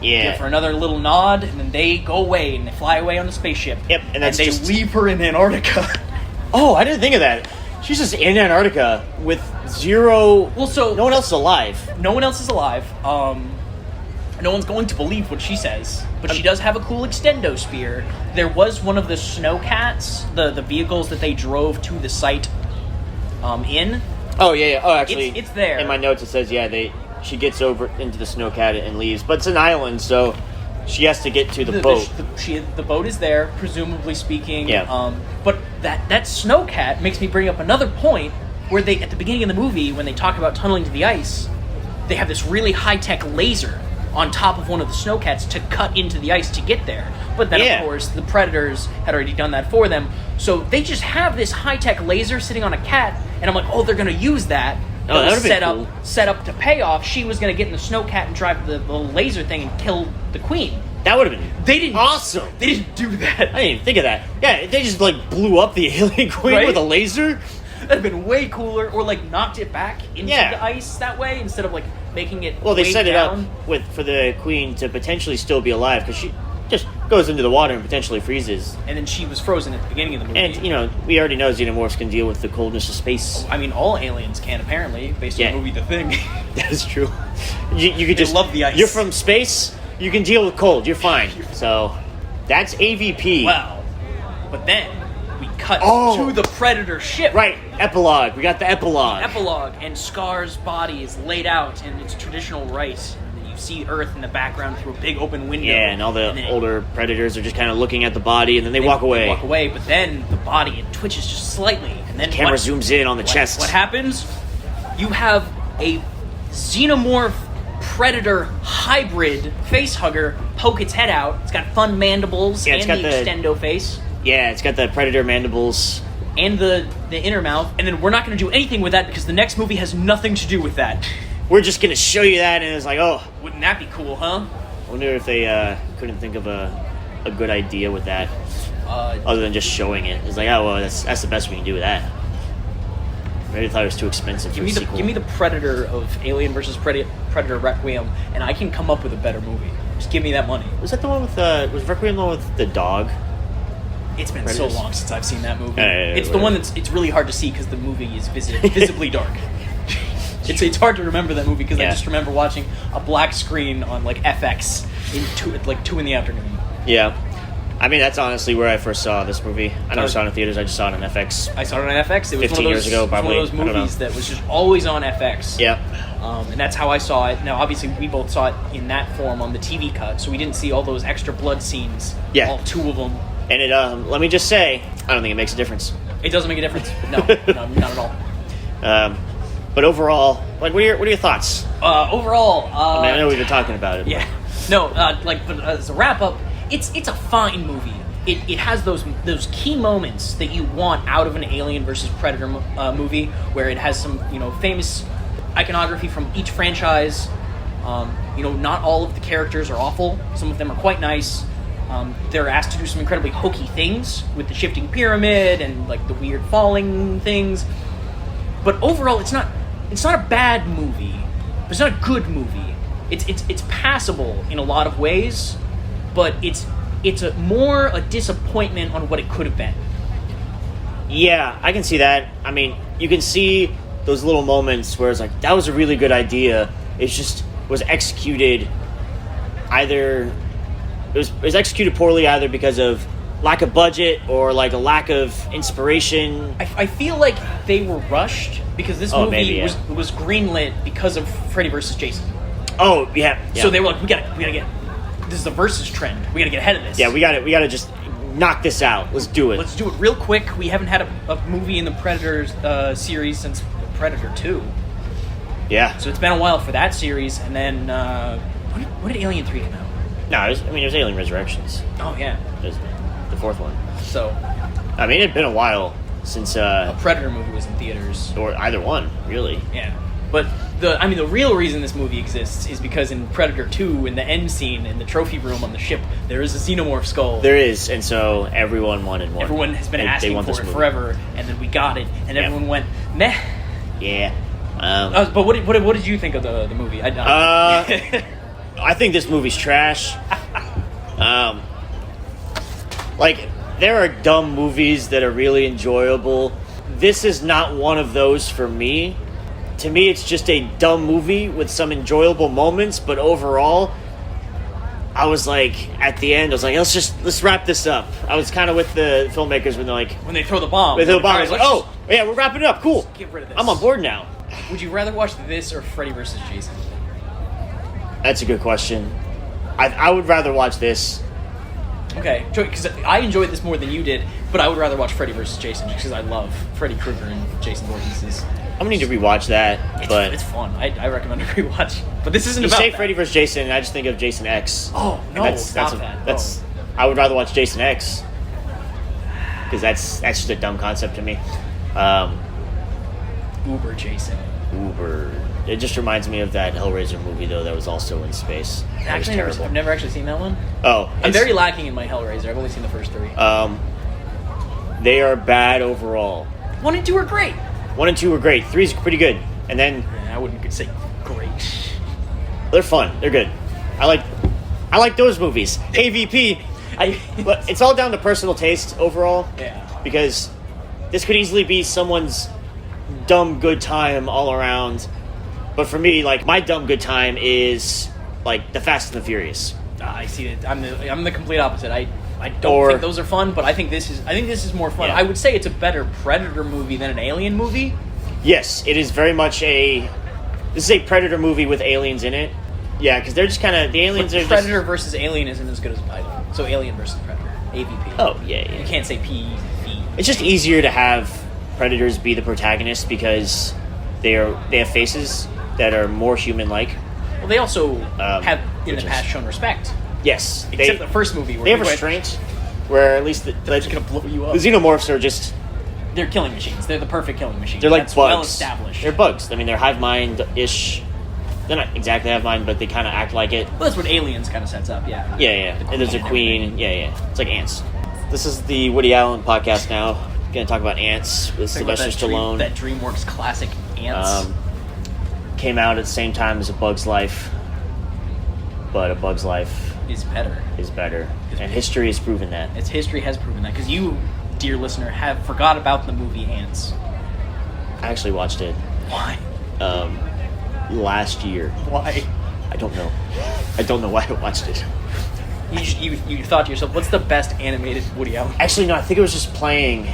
Yeah. Give her another little nod, and then they go away, and they fly away on the spaceship. Yep, and that's they just... leave her in Antarctica. Oh, I didn't think of that. She's just in Antarctica with zero... Well, so... No one else is alive. No one else is alive. No one's going to believe what she says. But she does have a cool extendo spear. There was one of the snowcats, the vehicles that they drove to the site in. Oh, yeah. Oh, actually... It's there. In my notes it says, she gets over into the snowcat and leaves. But it's an island, so she has to get to the boat. The boat is there, presumably speaking. Yeah. But that snowcat makes me bring up another point where they, at the beginning of the movie, when they talk about tunneling to the ice, they have this really high-tech laser on top of one of the snowcats to cut into the ice to get there. But then, of course, the predators had already done that for them. So they just have this high-tech laser sitting on a cat, and I'm like, oh, they're going to use that. Oh, that would've been cool. Set up to pay off. She was going to get in the snowcat and drive the laser thing and kill the queen. That would have been awesome. They didn't do that. I didn't even think of that. Yeah, they just blew up the alien queen with a laser. That'd have been way cooler, or knocked it back into the ice that way instead of making it. Well, they set it down. up for the queen to potentially still be alive because she just goes into the water and potentially freezes. And then she was frozen at the beginning of the movie. And we already know xenomorphs can deal with the coldness of space. I mean, all aliens can apparently, based on the movie The Thing. That is true. You could just love the ice. You're from space. You can deal with cold. You're fine. So that's AVP. Wow. But then we cut to the Predator ship. Right. Epilogue. We got the epilogue. And Scar's body is laid out in its traditional right. And you see Earth in the background through a big open window. Yeah, and all the older predators are just kind of looking at the body, and then they walk away. They walk away, but then the body, it twitches just slightly. And then the camera zooms in on the chest. What happens? You have a xenomorph predator hybrid face hugger poke its head out. It's got fun mandibles and the extendo face. Yeah, it's got the predator mandibles. And the inner mouth. And then we're not going to do anything with that because the next movie has nothing to do with that. We're just going to show you that, and it's like, oh. Wouldn't that be cool, huh? I wonder if they couldn't think of a good idea with that. Other than just showing it. It's like, oh, well, that's the best we can do with that. I really thought it was too expensive for a sequel. Give me the Predator of Alien vs. Predator Requiem, and I can come up with a better movie. Just give me that money. Was that the one with was Requiem the one with the dog? It's been so long since I've seen that movie. It's the one it's really hard to see because the movie is visibly dark. It's hard to remember that movie because I just remember watching a black screen on FX at 2 in the afternoon. Yeah. I mean, that's honestly where I first saw this movie. I never saw it in theaters. I just saw it on FX. I saw it on FX. It was 15 years ago, probably. It was one of those movies that was just always on FX. Yeah. And that's how I saw it. Now, obviously, we both saw it in that form on the TV cut, so we didn't see all those extra blood scenes. Yeah. All 2 of them. And it, let me just say, I don't think it makes a difference. It doesn't make a difference. No, not at all. But overall, what are your thoughts? Overall, I know we've been talking about it. Yeah. No, but as a wrap up, it's a fine movie. it has those key moments that you want out of an Alien versus Predator movie, where it has some famous iconography from each franchise. Not all of the characters are awful. Some of them are quite nice. They're asked to do some incredibly hokey things with the shifting pyramid and like the weird falling things. But overall, it's not a bad movie. But it's not a good movie. It's passable in a lot of ways, but it's more a disappointment on what it could have been. Yeah, I can see that. I mean, you can see those little moments where it's like, that was a really good idea. It's just was executed either... It was executed poorly either because of lack of budget or like a lack of inspiration. I feel like they were rushed because this movie was greenlit because of Freddy vs. Jason. Oh, yeah. So they were like, we gotta get... This is the versus trend. We gotta get ahead of this. Yeah, we gotta just knock this out. Let's do it. Let's do it real quick. We haven't had a movie in the Predator series since Predator 2. Yeah. So it's been a while for that series. And then, when did Alien 3 come out? No, it was Alien Resurrections. Oh, yeah. It was the fourth one. So... I mean, it'd been a while since... a Predator movie was in theaters. Or either one, really. Yeah. But the real reason this movie exists is because in Predator 2, in the end scene, in the trophy room on the ship, there is a xenomorph skull. There is, and so everyone wanted one. Everyone has been asking for it forever, and then we got it, and everyone went, meh. Yeah. But what did you think of the movie? I think this movie's trash. There are dumb movies that are really enjoyable. This is not one of those for me. To me, it's just a dumb movie with some enjoyable moments, but overall, I was like, at the end, I was like, let's wrap this up. I was kind of with the filmmakers when they throw the bomb. When they throw the bomb, I was like, oh, yeah, we're wrapping it up. Cool. Get rid of this. I'm on board now. Would you rather watch this or Freddy vs. Jason? That's a good question. I would rather watch this. Okay, because I enjoyed this more than you did, but I would rather watch Freddy vs. Jason just because I love Freddy Krueger and Jason Voorhees. I'm gonna need to rewatch that, but it's fun. I recommend a rewatch. But this isn't you about say that. Freddy vs. Jason, and I just think of Jason X. Oh no! Stop that. I would rather watch Jason X because that's just a dumb concept to me. Uber Jason. Uber. It just reminds me of that Hellraiser movie, though, that was also in space. Actually, I've never actually seen that one. Oh. I'm very lacking in my Hellraiser. I've only seen the first 3. They are bad overall. 1 and 2 are great. 1 and 2 are great. 3's pretty good. And then... I wouldn't say great. They're fun. They're good. I like those movies. AVP. But it's all down to personal taste overall. Yeah. Because this could easily be someone's dumb good time all around. But for me, like, my dumb good time is like the Fast and the Furious. I see it. I'm the complete opposite. I don't think those are fun, but I think this is more fun. Yeah. I would say it's a better Predator movie than an Alien movie. Yes, it is very much this is a Predator movie with aliens in it. Yeah, because they're just kind of the aliens are Predator versus Alien isn't as good as a title. So Alien versus Predator, AVP. Oh yeah. You can't say PV. It's just easier to have Predators be the protagonists because they have faces that are more human-like. Well, they also have in the past shown respect. Yes, except the first movie where they have restraint, where at least they're just gonna blow you up. The xenomorphs are just they're killing machines. They're the perfect killing machines. They're like That's bugs. Well established. They're bugs. I mean, they're hive mind-ish. They're not exactly hive mind, but they kind of act like it. Well, that's what Aliens kind of sets up. Yeah. Yeah. And there's a queen. Yeah. It's like ants. This is the Woody Allen podcast now. Going to talk about Ants with Sylvester Stallone. That DreamWorks classic Ants. Came out at the same time as A Bug's Life, but A Bug's Life is better. And history has proven that. History has proven that, because you, dear listener, have forgot about the movie Ants. I actually watched it. Why? Last year. Why? I don't know. I don't know why I watched it. You thought to yourself, what's the best animated Woody Allen? Actually, no, I think it was just playing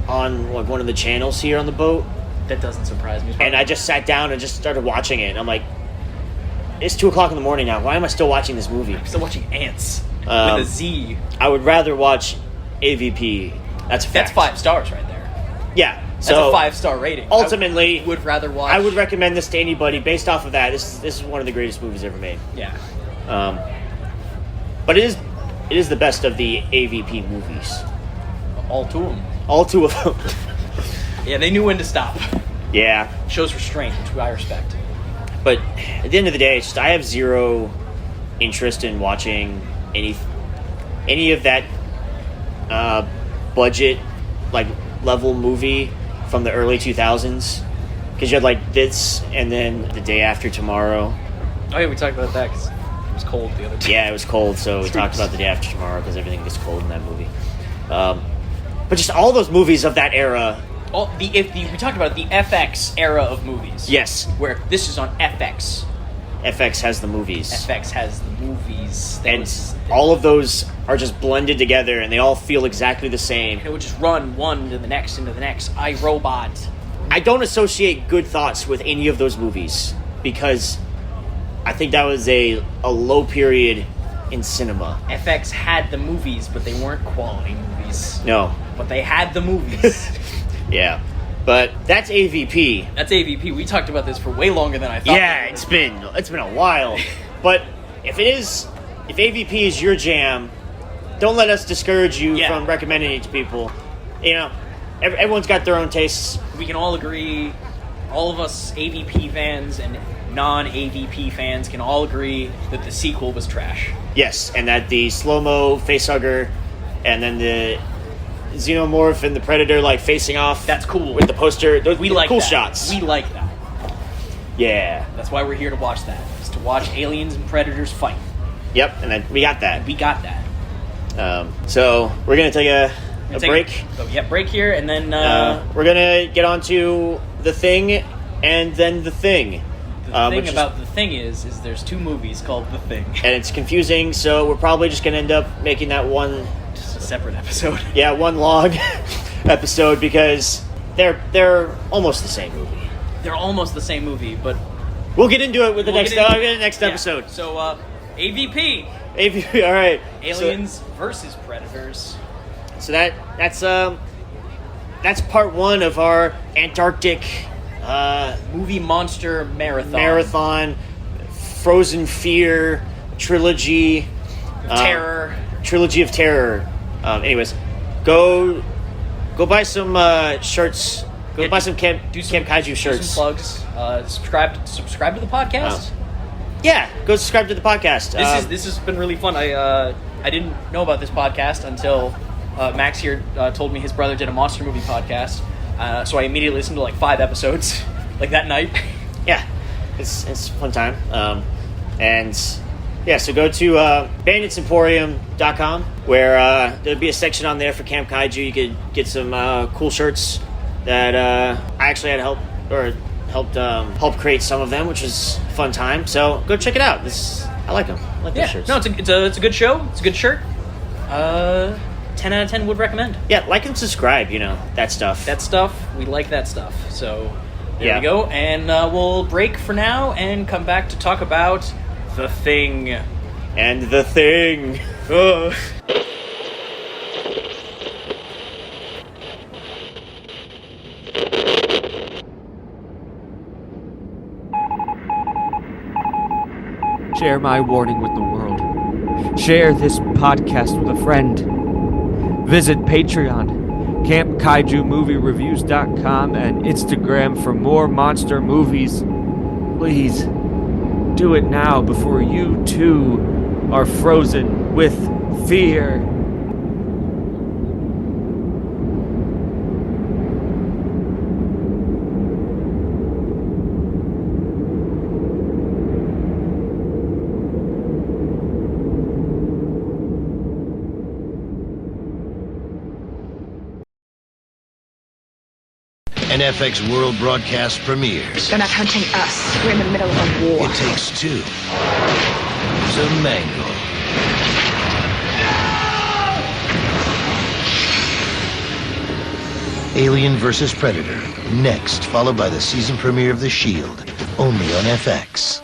on like one of the channels here on the boat. That doesn't surprise me. And I just sat down and just started watching it. And I'm like, it's 2:00 in the morning now. Why am I still watching this movie? I'm still watching Ants with a Z. I would rather watch AVP. That's a fact. That's 5 stars right there. Yeah. That's a 5-star rating. Ultimately, I would rather watch. I would recommend this to anybody based off of that. This is one of the greatest movies ever made. Yeah. But it is it is the best of the AVP movies. All two of them. All two of them. Yeah, they knew when to stop. Yeah. Shows restraint, which I respect. But at the end of the day, it's just I have zero interest in watching any of that budget like level movie from the early 2000s, because you had like this and then The Day After Tomorrow. Oh yeah, we talked about that because it was cold the other day. Yeah, it was cold, so we talked about The Day After Tomorrow because everything gets cold in that movie. But just all those movies of that era. We talked about the FX era of movies. Yes. Where this is on FX. FX has the movies. FX has the movies. All of those are just blended together, and they all feel exactly the same. It would just run one into the next, iRobot. I don't associate good thoughts with any of those movies, because I think that was a low period in cinema. FX had the movies, but they weren't quality movies. No. But they had the movies. Yeah. But that's AVP. That's AVP. We talked about this for way longer than I thought. Yeah, it's been a while. But if AVP is your jam, don't let us discourage you from recommending it to people. You know, everyone's got their own tastes. We can all agree, all of us AVP fans and non-AVP fans can all agree that the sequel was trash. Yes, and that the slow-mo facehugger and then the Xenomorph and the Predator like facing off. That's cool. With the poster. We like cool that. shots. We like that. Yeah. That's why we're here to watch that. Is to watch aliens and predators fight. Yep, and then we got that. We got that. So we're going to take a break. Break here, and then... we're going to get on to The Thing and then The Thing. The thing about The Thing is there's two movies called The Thing. And it's confusing, so we're probably just going to end up making that one... Just a separate episode. Yeah, one long episode, because they're almost the same movie. They're almost the same movie, but... We'll get into it with the next episode. Yeah. So, AVP. AVP, all right. Aliens versus Predators. So that's part one of our Antarctic movie monster marathon, Frozen Fear trilogy, terror. Trilogy of Terror. Anyways, go buy some shirts. Go buy some Camp Kaiju shirts. Do some plugs. Subscribe to the podcast. Yeah, go subscribe to the podcast. This has been really fun. I didn't know about this podcast until Max here told me his brother did a monster movie podcast. So I immediately listened to like 5 episodes, like that night. Yeah, it's a fun time. So go to banditsemporium.com, where there'll be a section on there for Camp Kaiju. You could get some cool shirts that I actually had helped create some of them, which was a fun time. So go check it out. I like them. I like those shirts. No, it's a good show. It's a good shirt. 10 out of 10 would recommend. Yeah, like and subscribe, that stuff. That stuff, we like that stuff. So there we go. And we'll break for now and come back to talk about The Thing. And The Thing. Share my warning with the world. Share this podcast with a friend. Visit Patreon, CampKaijuMovieReviews.com, and Instagram for more monster movies. Please, do it now before you too are frozen with fear. An FX World broadcast premieres. They're not hunting us. We're in the middle of a war. It takes two to mangle. Alien vs. Predator. Next, followed by the season premiere of The Shield. Only on FX.